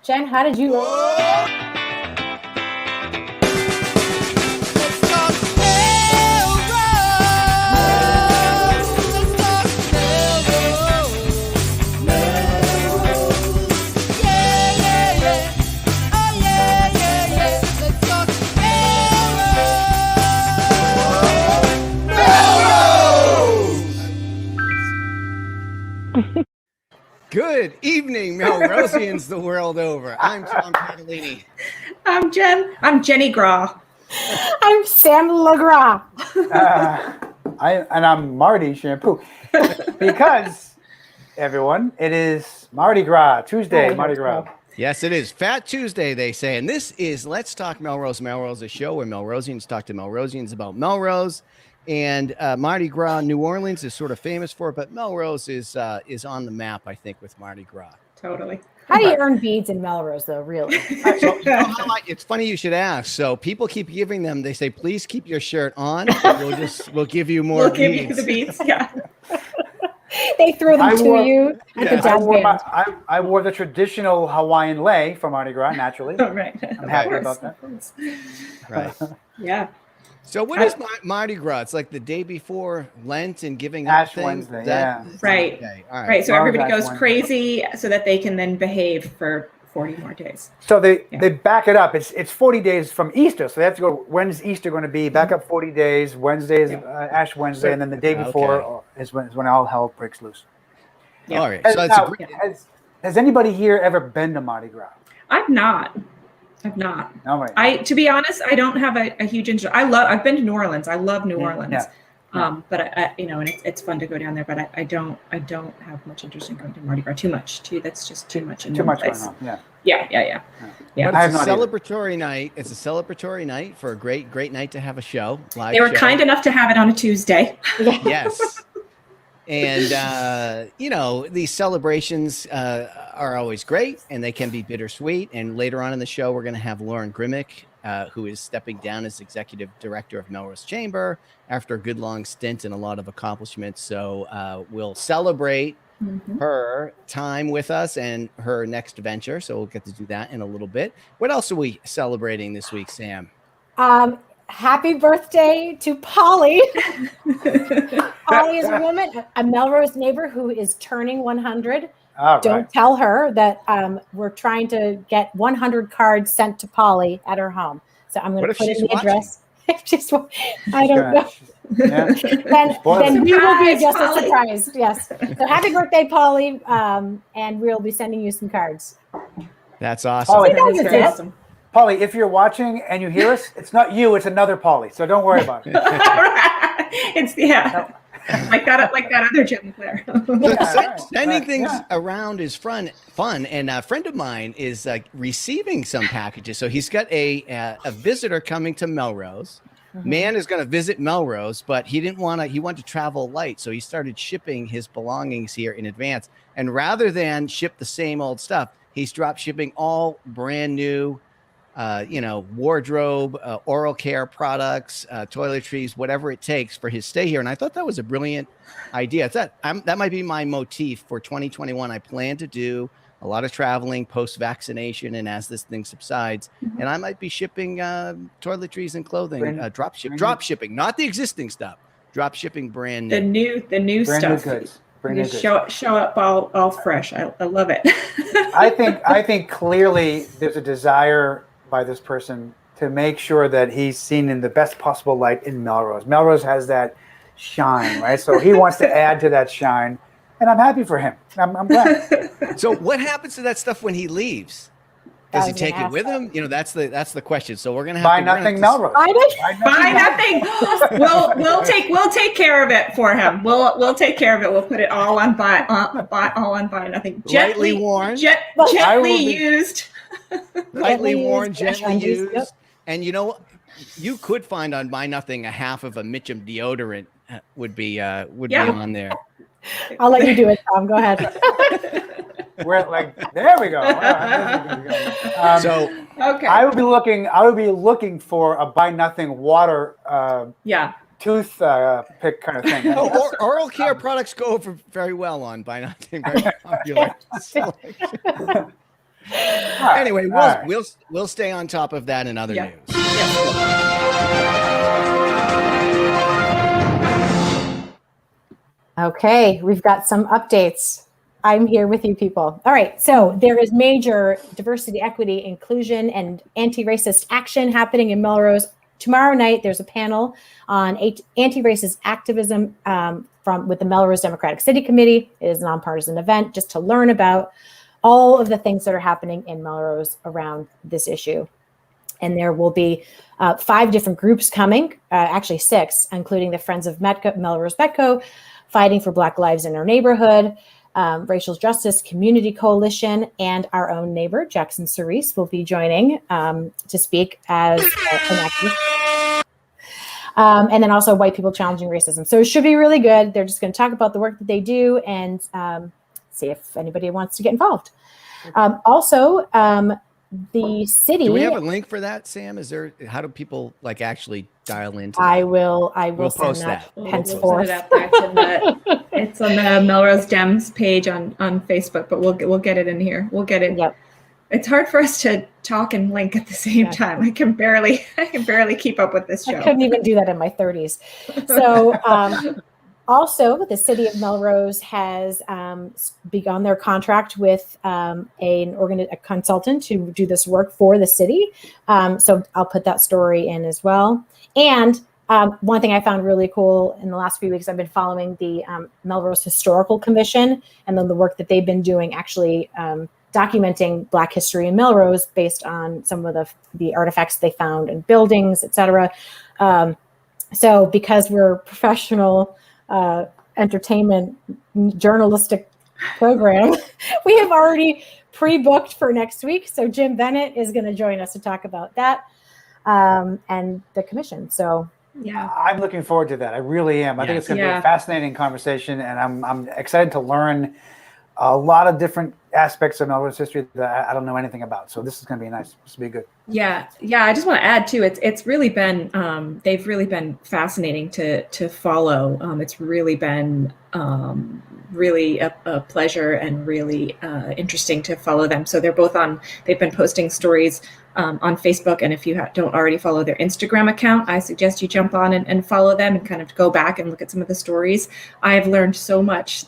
Jen, how did you? Good evening, Melrosians the world over. I'm Tom Catalini. I'm Jen. I'm Jenny Graw. I'm Sam LaGras. I'm Marty Shampoo. Because, everyone, it is Mardi Gras, Tuesday, Mardi Gras. Yes, it is Fat Tuesday, they say. And this is Let's Talk Melrose. Melrose, a show where Melrosians talk to Melrosians about Melrose. And Mardi Gras, New Orleans is sort of famous for it, but Melrose is on the map, I think, with Mardi Gras. Totally. How do you earn beads in Melrose, though, really? So, it's funny you should ask. So people keep giving them, they say, please keep your shirt on. We'll give you more beads. We'll give you the beads, yeah. They threw them to you at the jazz band. I wore the traditional Hawaiian lei for Mardi Gras, naturally. Oh, right. I'm happy about that. Right. Yeah. So what is Mardi Gras? It's like the day before Lent and giving Ash up things? Wednesday, yeah. Right. Okay. All right. Right. So Tomorrow's everybody Ash goes Wednesday. crazy so that they can then behave for 40 more days. So they back it up. It's 40 days from Easter. So they have to go, when's Easter going to be? Back up 40 days. Wednesday is Ash Wednesday. And then the day before is when all hell breaks loose. Yeah. All right. So it's Has anybody here ever been to Mardi Gras? I've not. No, right. To be honest, I don't have a huge interest. I've been to New Orleans. I love New Orleans. Yeah. But I and it's fun to go down there, but I don't have much interest in going to Mardi Gras. That's just too much. Too much going on. Yeah. But it's a celebratory night. It's a celebratory night for a great night to have a show. They were kind enough to have it on a Tuesday. Yes. And, these celebrations are always great, and they can be bittersweet. And later on in the show, we're going to have Lauren Grimmick, who is stepping down as executive director of Melrose Chamber after a good long stint and a lot of accomplishments. So we'll celebrate her time with us and her next venture. So we'll get to do that in a little bit. What else are we celebrating this week, Sam? Happy birthday to Polly. Polly is a woman, a Melrose neighbor who is turning 100. Don't tell her that we're trying to get 100 cards sent to Polly at her home. So I'm going to put in the address. I don't know. Yeah. then we will be just as surprised. Yes. So happy birthday, Polly. And we'll be sending you some cards. That's awesome. Polly, That is very awesome. Polly, if you're watching and you hear us, it's not you, it's another Polly. So don't worry about it. It's like that other Jim there. Sending things around is fun, and a friend of mine is receiving some packages. So he's got a visitor coming to Melrose. Man is going to visit Melrose, but he wanted to travel light, so he started shipping his belongings here in advance. And rather than ship the same old stuff, he's drop shipping all brand new wardrobe, oral care products, toiletries, whatever it takes for his stay here. And I thought that was a brilliant idea. That might be my motif for 2021. I plan to do a lot of traveling post-vaccination and as this thing subsides. And I might be shipping toiletries and clothing, drop shipping, not the existing stuff, drop shipping brand new. The new Brand stuff. new goods. Show up all fresh. I love it. I think clearly there's a desire by this person to make sure that he's seen in the best possible light in Melrose. Melrose has that shine, right? So he wants to add to that shine, and I'm happy for him. I'm glad. So what happens to that stuff when he leaves? Does he take it with him? That's the question. So we're gonna have Buy nothing, Melrose. Buy nothing. We'll take care of it for him. We'll take care of it. We'll put it all on buy nothing. Lightly worn, gently used. Lightly worn, gently used. And you could find on Buy Nothing a half of a Mitchum deodorant would be on there. I'll let you do it, Tom. Go ahead. There we go. Okay. I would be looking for a Buy Nothing water tooth pick kind of thing. Oral care products go over very well on Buy Nothing. Very popular. right, Anyway, all right. we'll stay on top of that in other Yeah. news. Okay, we've got some updates. I'm here with you people. All right, so there is major diversity, equity, inclusion, and anti-racist action happening in Melrose. Tomorrow night, there's a panel on anti-racist activism with the Melrose Democratic City Committee. It is a nonpartisan event just to learn about all of the things that are happening in Melrose around this issue. And there will be 5 different groups coming, actually 6, including the Friends of Melrose Metco, Fighting for Black Lives in Our Neighborhood, Racial Justice Community Coalition, and our own neighbor, Jackson Cerise, will be joining to speak as an activist. And then also White People Challenging Racism. So it should be really good. They're just going to talk about the work that they do and see if anybody wants to get involved. Also, the city. Do we have a link for that, Sam? How do people actually dial into that? I will post send that We'll henceforth. put it up there. It's on the Melrose Dems page on Facebook, but we'll get it in here. We'll get it. Yep. It's hard for us to talk and link at the same time. I can barely keep up with this show. I couldn't even do that in my 30s. So also, the city of Melrose has begun their contract with a consultant to do this work for the city. So I'll put that story in as well. And one thing I found really cool in the last few weeks, I've been following the Melrose Historical Commission and then the work that they've been doing actually documenting Black history in Melrose based on some of the artifacts they found in buildings, et cetera. So because we're professional entertainment journalistic program, we have already pre-booked for next week. So Jim Bennett is going to join us to talk about that and the commission. So Yeah. I'm looking forward to that. I really am. I think it's going to be a fascinating conversation, and I'm excited to learn a lot of different aspects of Melrose history that I don't know anything about. So this is going to be nice. This will be good. Yeah. I just want to add too. It's really been they've really been fascinating to follow. It's really been really a pleasure and really interesting to follow them. So they've been posting stories on Facebook, and if you don't already follow their Instagram account, I suggest you jump on and follow them and kind of go back and look at some of the stories. I've learned so much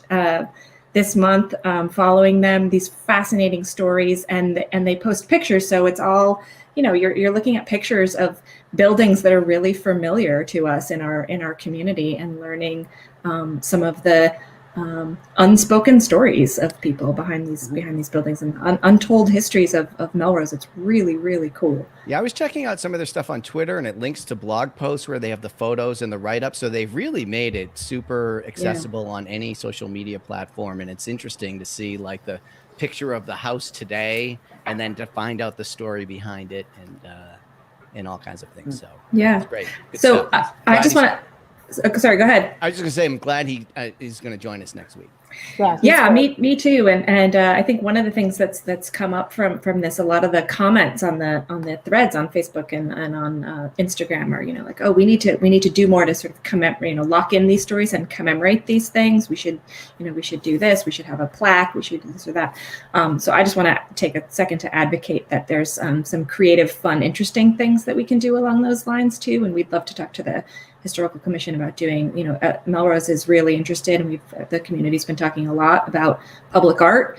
this month following them, these fascinating stories, and they post pictures. So it's all, you're looking at pictures of buildings that are really familiar to us in our community and learning some of the unspoken stories of people behind these buildings and untold histories of Melrose. It's really, really cool. Yeah, I was checking out some of their stuff on Twitter, and it links to blog posts where they have the photos and the write-up. So they've really made it super accessible on any social media platform. And it's interesting to see the picture of the house today and then to find out the story behind it and all kinds of things. So yeah, it's great. Good so stuff. I just want to. Sorry, go ahead. I was just going to say, I'm glad he's going to join us next week. Yeah, me too. And I think one of the things that's come up from this, a lot of the comments on the threads on Facebook and on Instagram are, we need to do more to sort of commemorate, lock in these stories and commemorate these things. We should do this. We should have a plaque. We should do this or that. So I just want to take a second to advocate that there's some creative, fun, interesting things that we can do along those lines too. And we'd love to talk to the Historical Commission about doing, Melrose is really interested, and the community's been talking a lot about public art.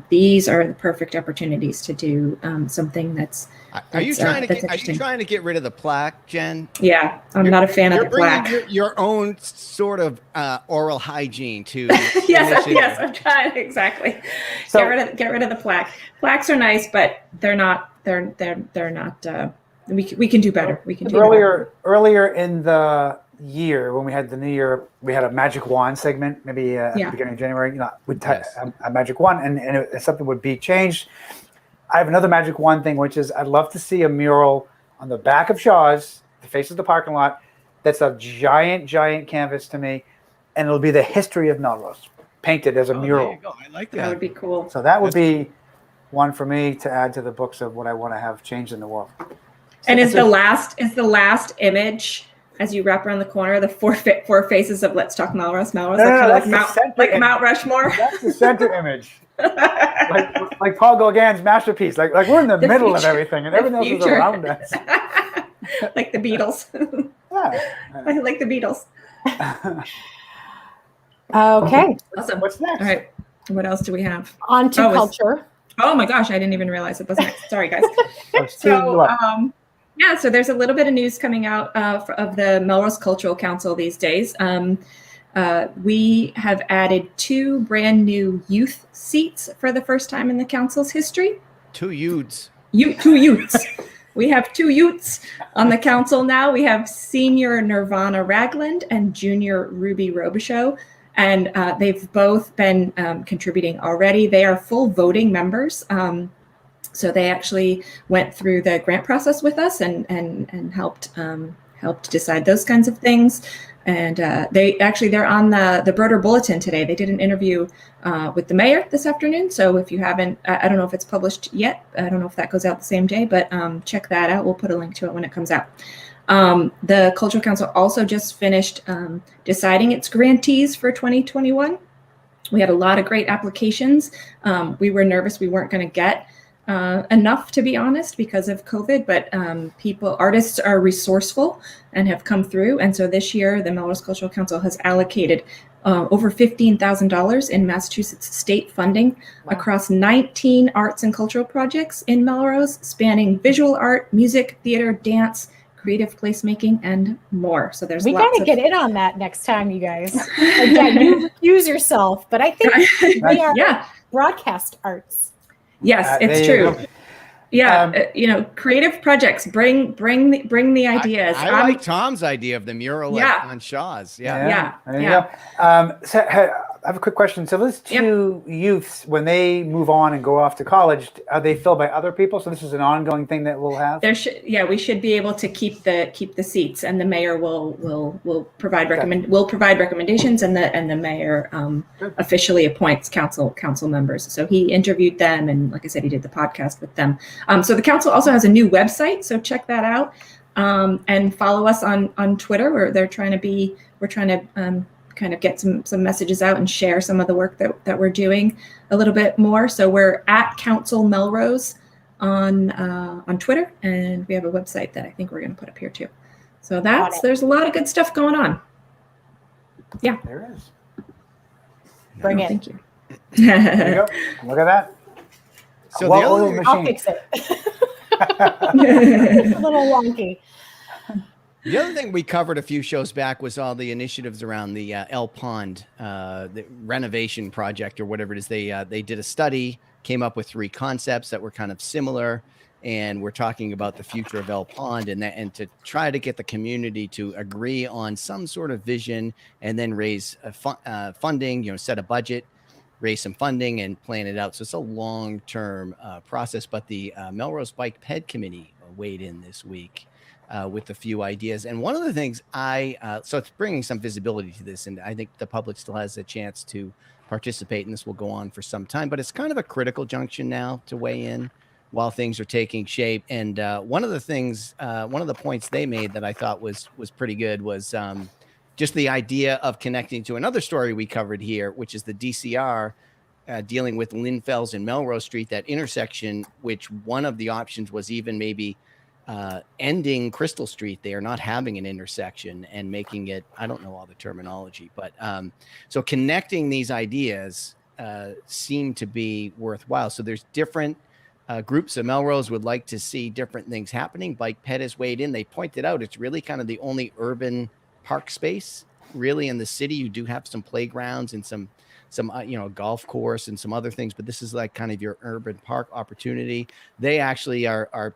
These are the perfect opportunities to do something that's. Are you trying to get rid of the plaque, Jen? Yeah, I'm not a fan of the plaque. Your own sort of oral hygiene to. yes, I'm trying exactly. So, get rid of the plaque. Plaques are nice, but they're not. They're not. We can do better. We can do earlier in the year when we had the new year, we had a magic wand segment. Maybe at the beginning of January, we'd type a magic wand, and something would be changed. I have another magic wand thing, which is I'd love to see a mural on the back of Shaw's, the face of the parking lot. That's a giant canvas to me, and it'll be the history of Melrose painted as a mural. There you go. I like that. That would be cool. So that would be one for me to add to the books of what I want to have changed in the world. And is the last image as you wrap around the corner, the four faces of Let's Talk Melrose. No, that's Mount Rushmore. That's the center image. like Paul Gauguin's masterpiece. Like we're in the middle of everything, and everything else is around us. Like the Beatles. Yeah. I like the Beatles. Okay. Awesome. What's next? All right. What else do we have? On to culture. Oh my gosh, I didn't even realize it was next. Sorry, guys. So there's a little bit of news coming out of the Melrose Cultural Council these days. We have added 2 brand new youth seats for the first time in the council's history. 2 youths. 2 youths. We have 2 youths on the council now. We have senior Nirvana Ragland and junior Ruby Robichaux. And they've both been contributing already. They are full voting members. So they actually went through the grant process with us and helped decide those kinds of things. And they're on the Broder Bulletin today. They did an interview with the mayor this afternoon. So if you haven't, I don't know if it's published yet. I don't know if that goes out the same day, but check that out. We'll put a link to it when it comes out. The Cultural Council also just finished deciding its grantees for 2021. We had a lot of great applications. We were nervous we weren't going to get enough, to be honest, because of COVID, but artists are resourceful and have come through. And so this year, the Melrose Cultural Council has allocated over $15,000 in Massachusetts state funding across 19 arts and cultural projects in Melrose, spanning visual art, music, theater, dance, creative placemaking, and more. So we got to get in on that next time, you guys. Again, you recuse yourself, but I think they are broadcast arts. Yes, it's true. Yeah, creative projects bring the ideas. I like Tom's idea of the mural on Shaw's. Yeah. There you go. So, I have a quick question. So those 2 youths, when they move on and go off to college, are they filled by other people? So this is an ongoing thing that we'll have? We should be able to keep the seats, and the mayor will provide recommendations, and the mayor officially appoints council members. So he interviewed them, and like I said, he did the podcast with them. So the council also has a new website, so check that out, and follow us on Twitter, where we're trying to kind of get some messages out and share some of the work that we're doing a little bit more. So we're at Council Melrose on Twitter, and we have a website that I think we're going to put up here too. So there's a lot of good stuff going on. Yeah, there is. Bring it. Thank you. There you go. Look at that. So I'll fix it. It's a little wonky. The other thing we covered a few shows back was all the initiatives around the Pond, the renovation project or whatever it is. They did a study, came up with 3 concepts that were kind of similar, and we're talking about the future of Pond and to try to get the community to agree on some sort of vision and then raise funding, set a budget, raise some funding and plan it out. So it's a long-term process, but the Melrose Bike Ped Committee weighed in this week with a few ideas. And one of the things so it's bringing some visibility to this, and I think the public still has a chance to participate, and this will go on for some time, but it's kind of a critical junction now to weigh in while things are taking shape. And one of the points they made that I thought was pretty good was just the idea of connecting to another story we covered here, which is the DCR dealing with Linfells and Melrose Street, that intersection, which one of the options was even maybe ending Crystal Street there, not having an intersection and making it, I don't know all the terminology, but so connecting these ideas seem to be worthwhile. So there's different groups of Melrose would like to see different things happening. Bike Ped has weighed in. They pointed out it's really kind of the only urban park space really in the city. You do have some playgrounds and some golf course and some other things, but this is like kind of your urban park opportunity. They actually are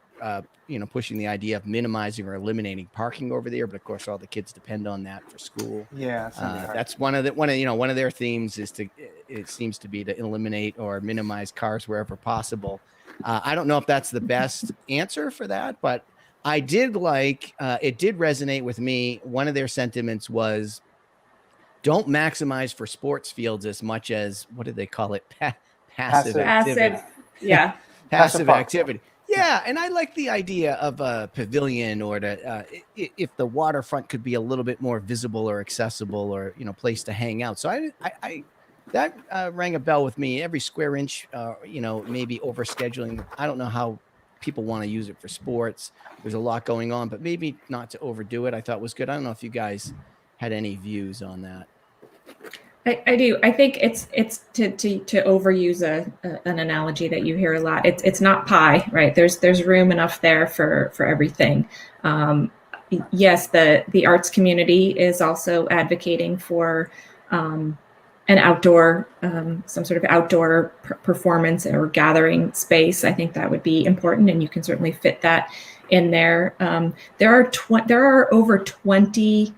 pushing the idea of minimizing or eliminating parking over there, but of course all the kids depend on that for school. Yeah, that's one of their themes it seems to be to eliminate or minimize cars wherever possible. I don't know if that's the best answer for that, but I did it did resonate with me. One of their sentiments was, don't maximize for sports fields as much as, what did they call it? Passive activity. Yeah. Passive activity. Yeah, and I like the idea of a pavilion, or if the waterfront could be a little bit more visible or accessible, or place to hang out. So I that rang a bell with me. Every square inch, maybe overscheduling. I don't know how people want to use it for sports. There's a lot going on, but maybe not to overdo it. I thought was good. I don't know if you guys had any views on that. I do. I think it's to overuse an analogy that you hear a lot. It's not pie, right? There's room enough there for everything. Yes, the arts community is also advocating for an outdoor, some sort of outdoor performance or gathering space. I think that would be important, and you can certainly fit that in there. There are over 20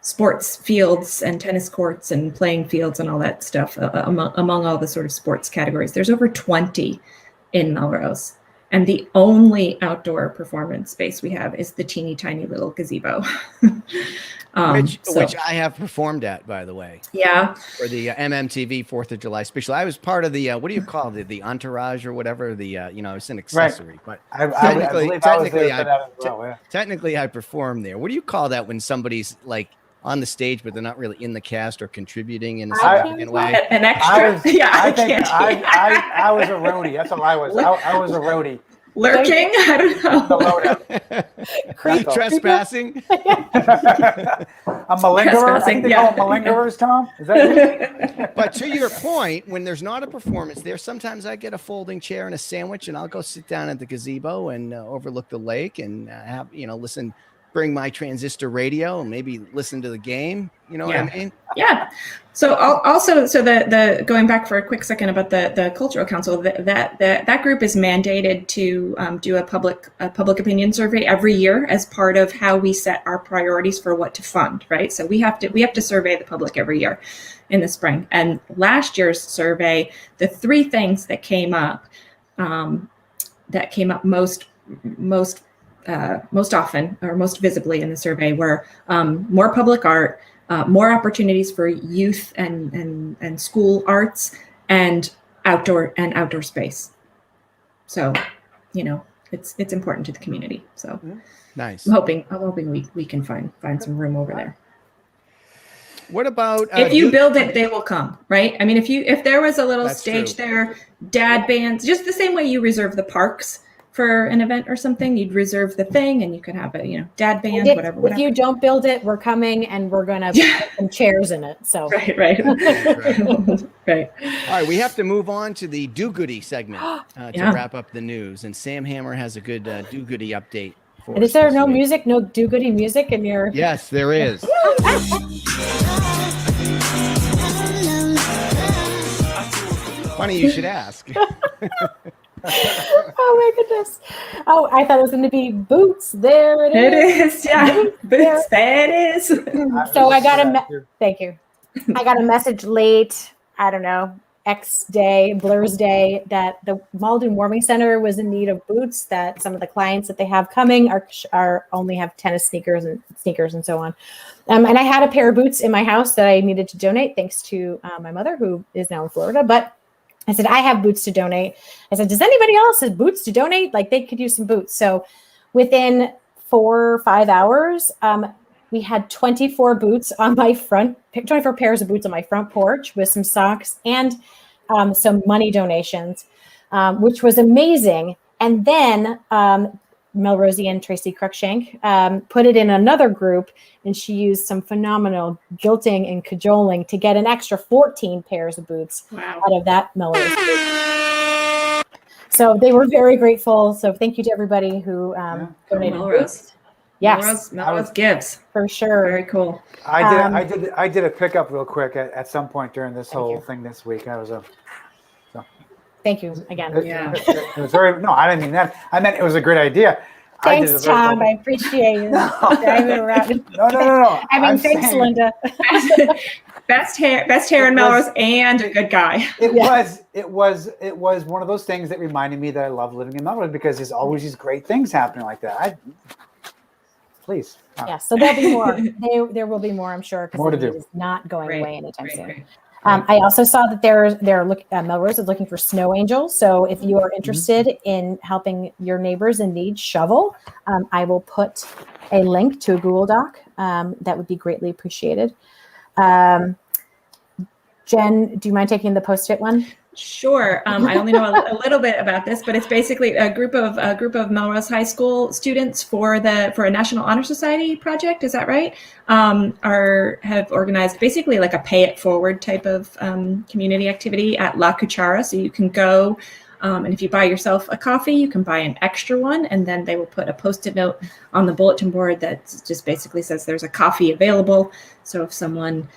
sports fields and tennis courts and playing fields and all that stuff among all the sort of sports categories. There's over 20 in Melrose. And the only outdoor performance space we have is the teeny tiny little gazebo. Which I have performed at, by the way. Yeah. For the MMTV 4th of July special. I was part of the, what do you call it? The entourage or whatever. It's an accessory. Right. But technically I performed there. What do you call that when somebody's like on the stage, but they're not really in the cast or contributing in a significant way? An extra? I was a roadie. That's what I was. I was a roadie. Lurking? I don't know. Trespassing? A malingerer? I think they call them malingerers, Tom? Is that But to your point, when there's not a performance there, sometimes I get a folding chair and a sandwich, and I'll go sit down at the gazebo and overlook the lake and have, listen, bring my transistor radio and maybe listen to the game. You know what I mean? Yeah. So also, the going back for a quick second about the cultural council, that group is mandated to do a public opinion survey every year as part of how we set our priorities for what to fund. Right. So we have to survey the public every year in the spring. And last year's survey, the three things that came up most often or most visibly in the survey were more public art, more opportunities for youth and school arts, and outdoor space. So, it's important to the community. So nice. I'm hoping we can find some room over there. What about if you build it, they will come, right? I mean, if there was a little stage true. there, dad bands, just the same way you reserve the parks for an event or something, you'd reserve the thing and you could have a, dad band, whatever. If you don't build it, we're coming and we're going to put some chairs in it. So right. Right. All right. We have to move on to the do-goody segment to wrap up the news. And Sam Hammer has a good do-goody update for us. Is there no music, no do-goody music in your? Yes, there is. Funny you should ask. Oh my goodness. Oh, I thought it was going to be boots. There it is. It is. Yeah. Boots. There it is. So I got thank you. I got a message late, I don't know, X day, Blur's Day, that the Malden Warming Center was in need of boots, that some of the clients that they have coming are only have tennis sneakers and so on. And I had a pair of boots in my house that I needed to donate thanks to my mother, who is now in Florida, but I said, I have boots to donate. I said, does anybody else have boots to donate? Like, they could use some boots. So within 4 or 5 hours, we had 24 boots on my 24 pairs of boots on my front porch with some socks and some money donations, which was amazing. And then Melrosian Tracy Cruikshank put it in another group, and she used some phenomenal guilting and cajoling to get an extra 14 pairs of boots out of that Melrose group. So they were very grateful. So thank you to everybody who donated boots. Yes, Melrose gives for sure. Very cool. I did a pickup real quick at some point during this whole thing this week. Thank you again. It was very, no, I didn't mean that. I meant it was a great idea. Thanks, Tom. I appreciate you driving around. No. I mean, thanks, saying, Linda. best hair in Melrose and a good guy. It was one of those things that reminded me that I love living in Melrose, because there's always these great things happening like that. Please. Yeah, so there'll be more. There will be more, I'm sure, more to because do. it is not going away anytime soon. I also saw that Melrose is looking for snow angels. So if you are interested in helping your neighbors in need shovel, I will put a link to a Google Doc. That would be greatly appreciated. Jen, do you mind taking the Post-it one? Sure. I only know a little bit about this, but it's basically a group of Melrose High School students for a National Honor Society project. Is that right? Have organized basically like a pay it forward type of community activity at La Cuchara. So you can go, and if you buy yourself a coffee, you can buy an extra one, and then they will put a Post-it note on the bulletin board that just basically says there's a coffee available. So if someone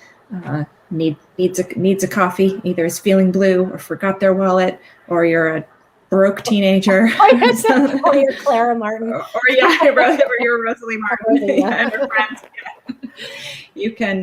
needs a coffy, either is feeling blue or forgot their wallet, or you're a broke teenager, or you're Clara Martin, or you're Rosalie Martin, and her friends. Yeah. You can,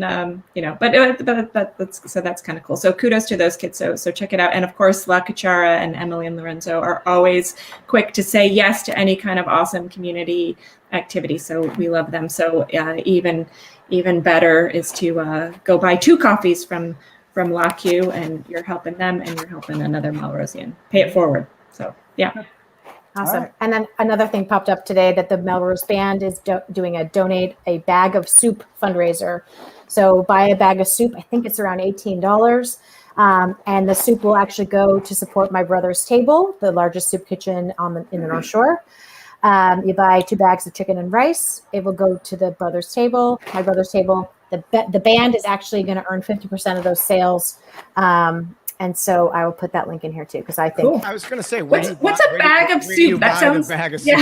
but that's kind of cool. So kudos to those kids. So check it out. And of course, La Cuchara and Emily and Lorenzo are always quick to say yes to any kind of awesome community activity. So we love them. So even better is to go buy 2 coffees from La Q, and you're helping them and you're helping another Melrosian. Pay it forward. So yeah. Awesome. Right. And then another thing popped up today that the Melrose Band is doing a donate a bag of soup fundraiser. So buy a bag of soup. I think it's around $18. And the soup will actually go to support My Brother's Table, the largest soup kitchen in the North Shore. You buy 2 bags of chicken and rice. It will go to the Brother's Table, My Brother's Table. The band is actually going to earn 50% of those sales. And so I will put that link in here too, because I think. Cool. I was going to say, what's a bag of soup? That sounds. Yeah.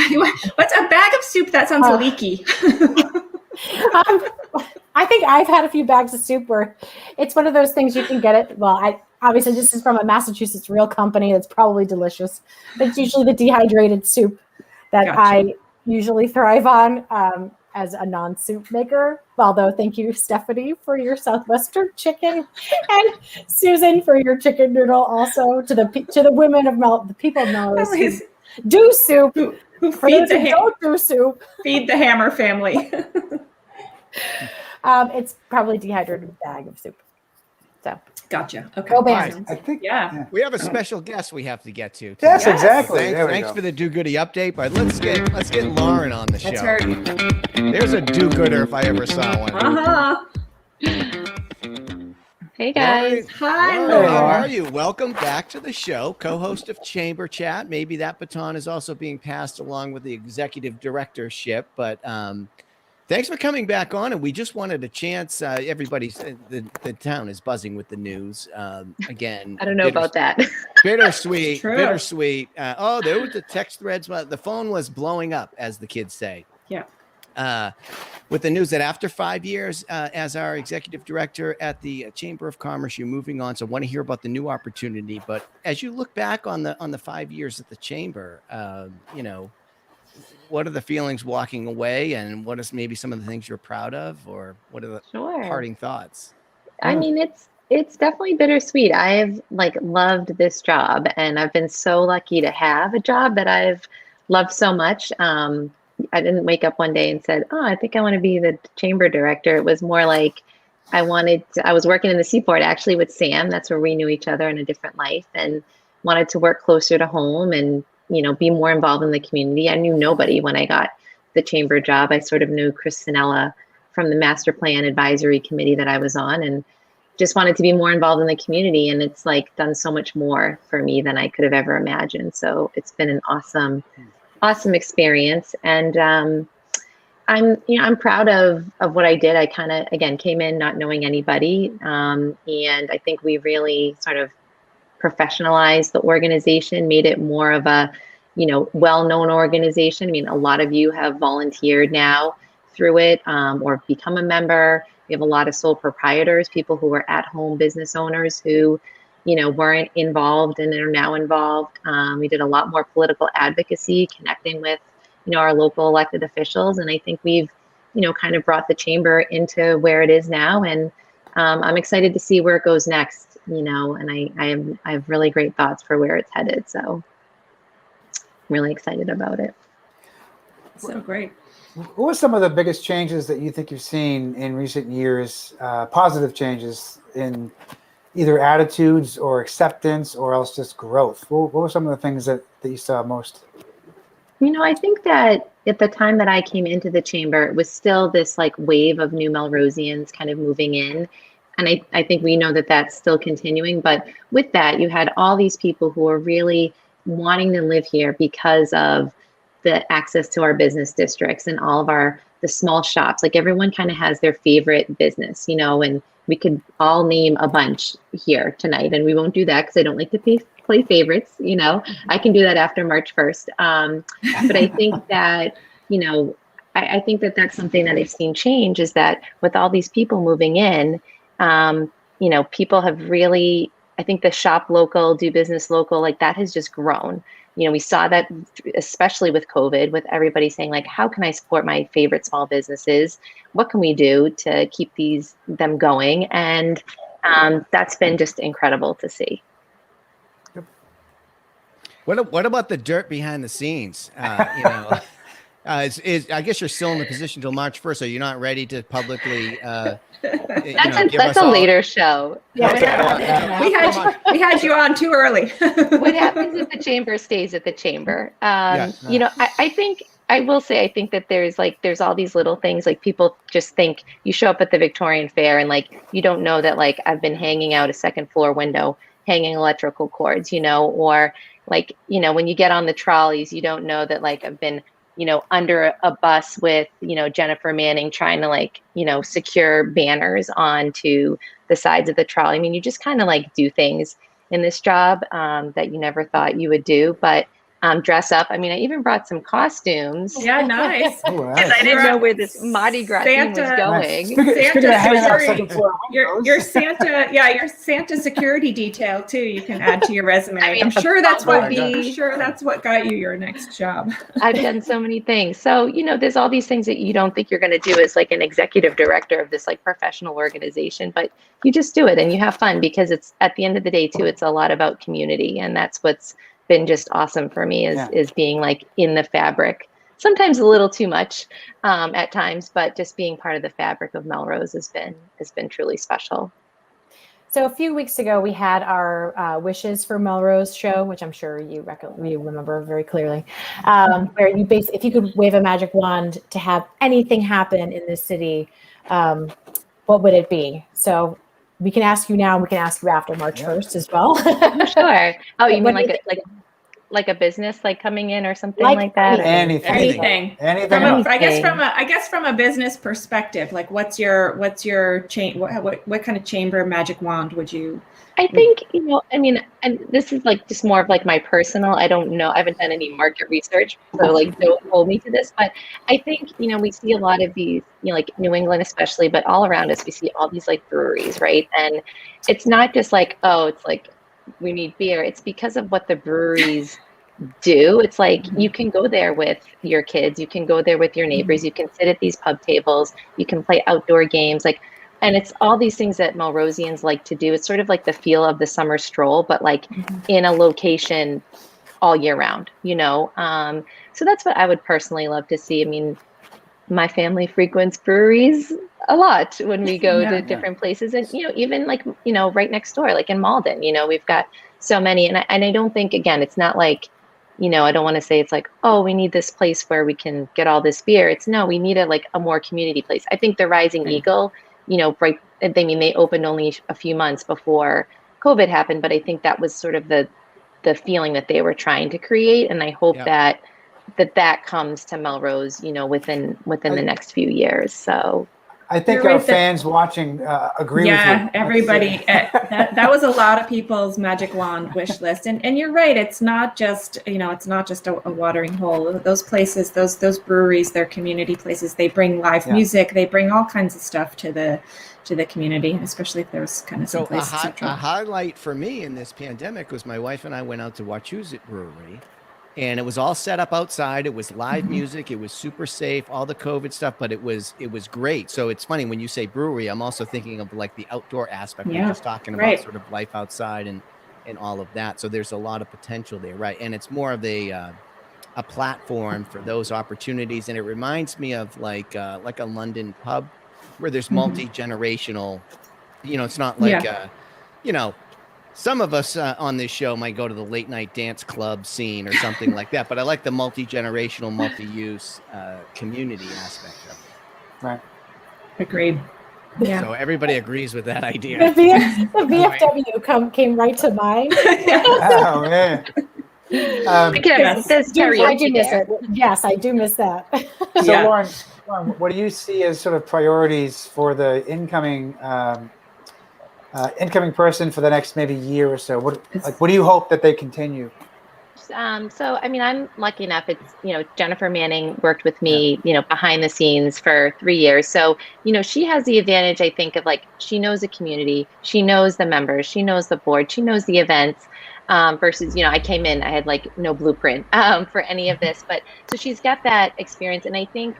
What's a bag of soup? That sounds leaky. I think I've had a few bags of soup where it's one of those things you can get it. Well, obviously this is from a Massachusetts real company that's probably delicious. But it's usually the dehydrated soup that Gotcha. I usually thrive on as a non-soup maker. Although thank you, Stephanie, for your Southwestern chicken, and Susan for your chicken noodle. Also to the women of the people of Melrose who do soup. Who feed don't do soup? Feed the Hammer family. It's probably dehydrated bag of soup. So gotcha. Okay. Go Band. Right. I think we have a special guest we have to get to. Yes, exactly. Thanks for the do-goody update, but let's get Lauren on the show. That's her. There's a do-gooder if I ever saw one. Hey guys. Hi. Lauren, how are you? Welcome back to the show, co-host of Chamber Chat. Maybe that baton is also being passed along with the executive directorship, but thanks for coming back on. And we just wanted a chance. The town is buzzing with the news. Again, I don't know about that. Bittersweet. There was the text threads. The phone was blowing up, as the kids say. Yeah. With the news that after 5 years as our executive director at the Chamber of Commerce, you're moving on. So I want to hear about the new opportunity. But as you look back on the 5 years at the Chamber, what are the feelings walking away, and what is maybe some of the things you're proud of, or what are the parting thoughts? I mean, it's definitely bittersweet. I've loved this job, and I've been so lucky to have a job that I've loved so much. I didn't wake up one day and said, "Oh, I think I want to be the chamber director." It was more like I was working in the Seaport actually with Sam. That's where we knew each other in a different life, and wanted to work closer to home and be more involved in the community. I knew nobody when I got the chamber job. I sort of knew Chris Sinella from the master plan advisory committee that I was on, and just wanted to be more involved in the community. And it's done so much more for me than I could have ever imagined. So it's been an awesome experience. And I'm proud of what I did. I kind of, again, came in not knowing anybody. And I think we really sort of professionalized the organization, made it more of a, well-known organization. I mean, a lot of you have volunteered now through it or become a member. We have a lot of sole proprietors, people who are at-home business owners who, weren't involved and are now involved. We did a lot more political advocacy, connecting with, our local elected officials. And I think we've, kind of brought the chamber into where it is now. And I'm excited to see where it goes next, and I have really great thoughts for where it's headed. So I'm really excited about it. So great. What were some of the biggest changes that you think you've seen in recent years, positive changes in either attitudes or acceptance or else just growth? What were some of the things that you saw most? I think that at the time that I came into the chamber, it was still this like wave of new Melrosians kind of moving in. And I think we know that that's still continuing. But with that, you had all these people who are really wanting to live here because of the access to our business districts and all of the small shops. Like everyone kind of has their favorite business, and we could all name a bunch here tonight, and we won't do that because I don't like to play favorites. I can do that after March 1st. But I think that, I think that that's something that I've seen change is that with all these people moving in, people have really, I think the shop local, do business local, like that has just grown. We saw that especially with COVID, with everybody saying like, how can I support my favorite small businesses? What can we do to keep them going? And that's been just incredible to see. What about the dirt behind the scenes? I guess you're still in the position till March 1st, so you're not ready to publicly. That's a later show. Yeah. We had you on too early. What happens if the chamber stays at the chamber? I think I will say I think that there's all these little things like people just think you show up at the Victorian Fair and like you don't know that like I've been hanging out a second floor window, hanging electrical cords, or like when you get on the trolleys, you don't know that like I've been under a bus with, Jennifer Manning trying to like, secure banners onto the sides of the trolley. I mean, you just kind of like do things in this job that you never thought you would do, but dress up. I mean, I even brought some costumes. Yeah, nice. Because I didn't know where this Mardi Gras theme was going. Your Santa, your Santa security detail too. You can add to your resume. I mean, I'm sure that's what got you your next job. I've done so many things. So there's all these things that you don't think you're going to do as like an executive director of this like professional organization, but you just do it and you have fun because it's at the end of the day too. It's a lot about community, and that's what's been just awesome for me is being like in the fabric, sometimes a little too much at times, but just being part of the fabric of Melrose has been truly special. So a few weeks ago, we had our Wishes for Melrose show, which I'm sure you remember very clearly, where if you could wave a magic wand to have anything happen in this city, what would it be? So we can ask you now, and we can ask you after March 1st as well. Sure. Oh, you mean like a business like coming in or something like that? Anything. I guess from a business perspective, like what's your what kind of chamber magic wand would you? I think, and this is like just more of like my personal, I don't know, I haven't done any market research, so like don't hold me to this, but I think, we see a lot of these, like New England especially, but all around us, we see all these like breweries, right? And it's not just like, oh, it's like we need beer. It's because of what the breweries do. It's like you can go there with your kids, you can go there with your neighbors, you can sit at these pub tables, you can play outdoor games, like. And it's all these things that Melrosians like to do. It's sort of like the feel of the summer stroll, but like in a location all year round, So that's what I would personally love to see. I mean, my family frequents breweries a lot when we go to different places. And, even like, right next door, like in Malden, we've got so many. And I don't think, again, it's not like, I don't want to say it's like, oh, we need this place where we can get all this beer. It's no, we need a more community place. I think the Rising Eagle, they opened only a few months before COVID happened, but I think that was sort of the feeling that they were trying to create. And I hope that comes to Melrose, within the next few years. So I think our fans watching agree with you. Yeah, everybody. That was a lot of people's magic wand wish list, and you're right. It's not just a watering hole. Those places, those breweries, they're community places. They bring live music. They bring all kinds of stuff to the community, especially if there's kind of some places. A highlight for me in this pandemic was my wife and I went out to Wachusett Brewery. And it was all set up outside. It was live music. It was super safe, all the COVID stuff, but it was great. So it's funny when you say brewery, I'm also thinking of like the outdoor aspect. We're just talking about sort of life outside and all of that. So there's a lot of potential there, right? And it's more of a platform for those opportunities. And it reminds me of like a London pub where there's multi-generational, it's not like some of us on this show might go to the late night dance club scene or something like that, but I like the multi-generational, multi-use community aspect of it. Right. Agreed. Yeah. So everybody agrees with that idea. The VFW came right to mind. Oh man. There's I do miss there. it. Yes, I do miss that. So Yeah. Lauren, what do you see as sort of priorities for the incoming person for the next maybe year or so? What do you hope that they continue? So, I mean, I'm lucky enough. It's, Jennifer Manning worked with me, behind the scenes for 3 years. So, she has the advantage, I think, of she knows the community, she knows the members, she knows the board, she knows the events, versus, I came in, I had no blueprint for any of this. But so she's got that experience. And I think,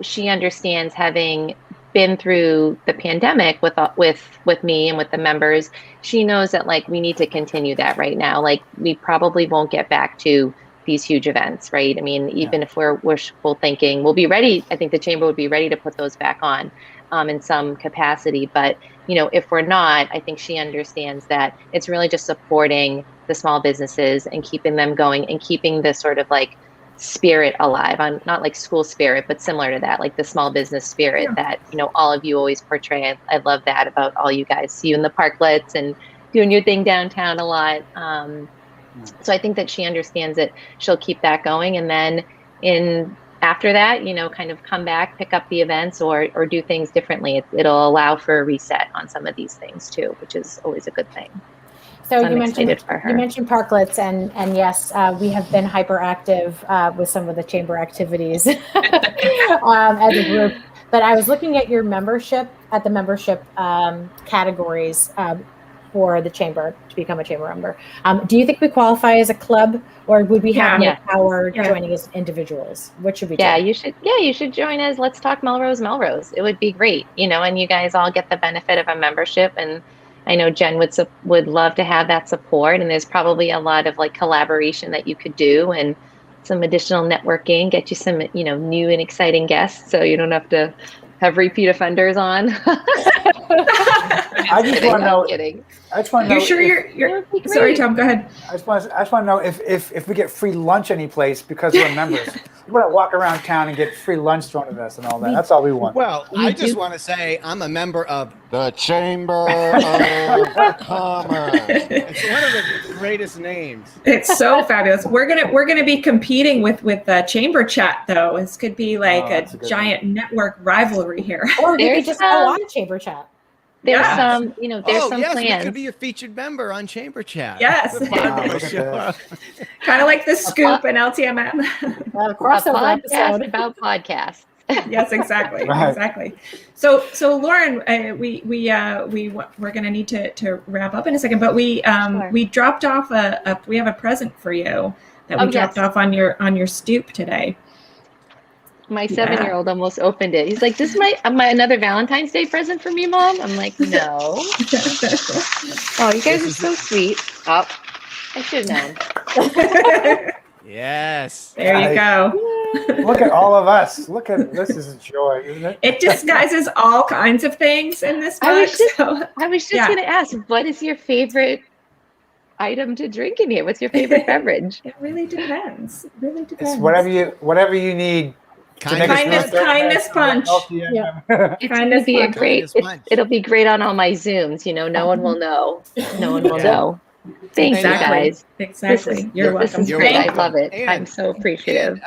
she understands, having been through the pandemic with me and with the members. She knows that we need to continue that right now. We probably won't get back to these huge events, right? I mean, even if we're wishful thinking, we'll be ready. I think the chamber would be ready to put those back on in some capacity. But, if we're not, I think she understands that it's really just supporting the small businesses and keeping them going and keeping the sort of spirit alive. On not school spirit, but similar to that, the small business spirit that all of you always portray. I love that about all you guys. See you in the parklets and doing your thing downtown a lot. So I think that she understands it. She'll keep that going, and then after that, kind of come back, pick up the events, or do things differently. It'll allow for a reset on some of these things too, which is always a good thing. So you mentioned parklets, and yes, we have been hyperactive with some of the chamber activities as a group. But I was looking at your membership categories for the chamber to become a chamber member. Do you think we qualify as a club, or would we have more power joining as individuals? What should we do? You should join us. Let's talk Melrose. It would be great, and you guys all get the benefit of a membership. And I know Jen would love to have that support, and there's probably a lot of collaboration that you could do, and some additional networking, get you some, new and exciting guests, so you don't have to have repeat offenders on. I just want to know. I just want to know. You sure you're sorry, Tom, go ahead. I just want to know if we get free lunch any place because we're members. We want to walk around town and get free lunch thrown at us and all that. That's all we want. Well, I just want to say I'm a member of the Chamber of Commerce. It's one of the greatest names. It's so fabulous. We're gonna be competing with Chamber Chat, though. This could be a giant network rivalry here. Or we could just go on Chamber Chat. There's some plans. We could be a featured member on Chamber Chat. Yes. Kind of like the Scoop and LTMM. Crossover episode about podcasts. Yes, exactly. Right. Exactly. So Lauren, we're going to need to wrap up in a second, but we dropped off we have a present for you that we dropped off on your stoop today. My 7-year-old almost opened it. He's like, "This is my another Valentine's Day present for me, Mom." I'm like, "No." Oh, you guys are so sweet. Oh, I should have known. Yes. There you go. Look at all of us. This is a joy, isn't it? It disguises all kinds of things in this book. I was just going to ask, what is your favorite item to drink in here? What's your favorite beverage? It really depends. It's whatever you need. Kindness punch. Yeah. It'll be great on all my Zooms. No one will know. No one will know. Thanks, you guys. Exactly. You're welcome. This is great. I love it. I'm so appreciative.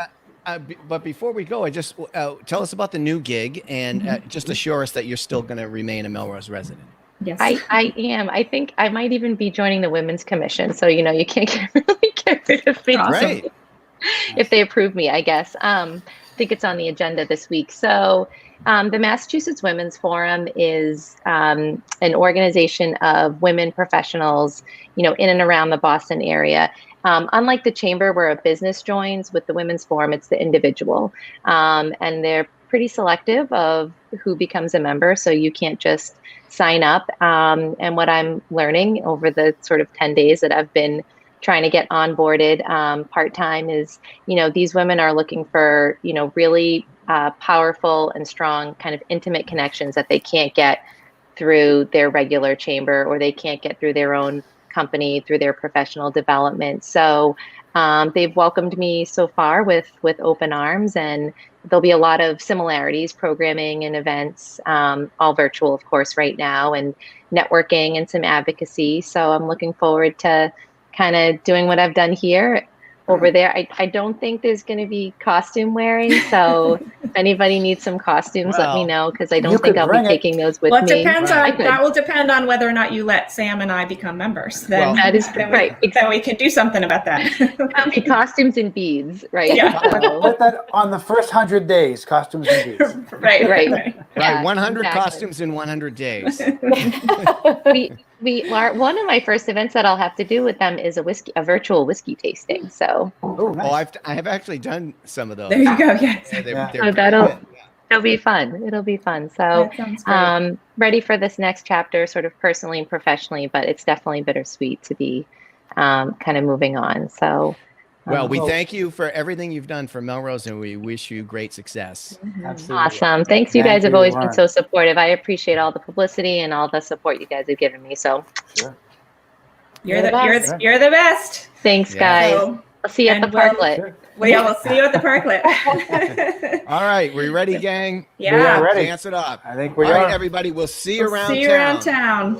But before we go, I just tell us about the new gig and just assure us that you're still going to remain a Melrose resident. Yes, I am. I think I might even be joining the Women's Commission. So you can't really get rid of me. Right. If they approve me, I guess. I think it's on the agenda this week. So the Massachusetts Women's Forum is an organization of women professionals, in and around the Boston area. Unlike the chamber where a business joins, with the Women's Forum, it's the individual. And they're pretty selective of who becomes a member. So you can't just sign up. And what I'm learning over the sort of 10 days that I've been trying to get onboarded part-time is, these women are looking for, really powerful and strong kind of intimate connections that they can't get through their regular chamber, or they can't get through their own company through their professional development. So they've welcomed me so far with open arms, and there'll be a lot of similarities, programming and events, all virtual, of course, right now, and networking and some advocacy. So I'm looking forward to kind of doing what I've done here over there. I don't think there's going to be costume wearing. So if anybody needs some costumes, let me know, because I don't think I'll be taking those with me. Well, it depends on, that will depend on whether or not you let Sam and I become members. Then, that is right. Then we can do something about that. There'll be costumes and beads, right? Yeah. So. Put that on the first 100 days, costumes and beads. Right. Yeah, 100 costumes in 100 days. One of my first events that I'll have to do with them is a virtual whiskey tasting. So, nice. I have actually done some of those. There you go. It'll be fun. It'll be fun. So, ready for this next chapter, sort of personally and professionally, but it's definitely bittersweet to be kind of moving on. So, well, we thank you for everything you've done for Melrose, and we wish you great success. Absolutely. Awesome. Thanks. You guys have always been so supportive. I appreciate all the publicity and all the support you guys have given me. So you're the best. Thanks, guys. So, I'll see you at the parklet. We'll see you at the parklet. All right. We ready, gang? Yeah. We are ready. Dance it up. I think we are. All right, everybody. We'll see you around town.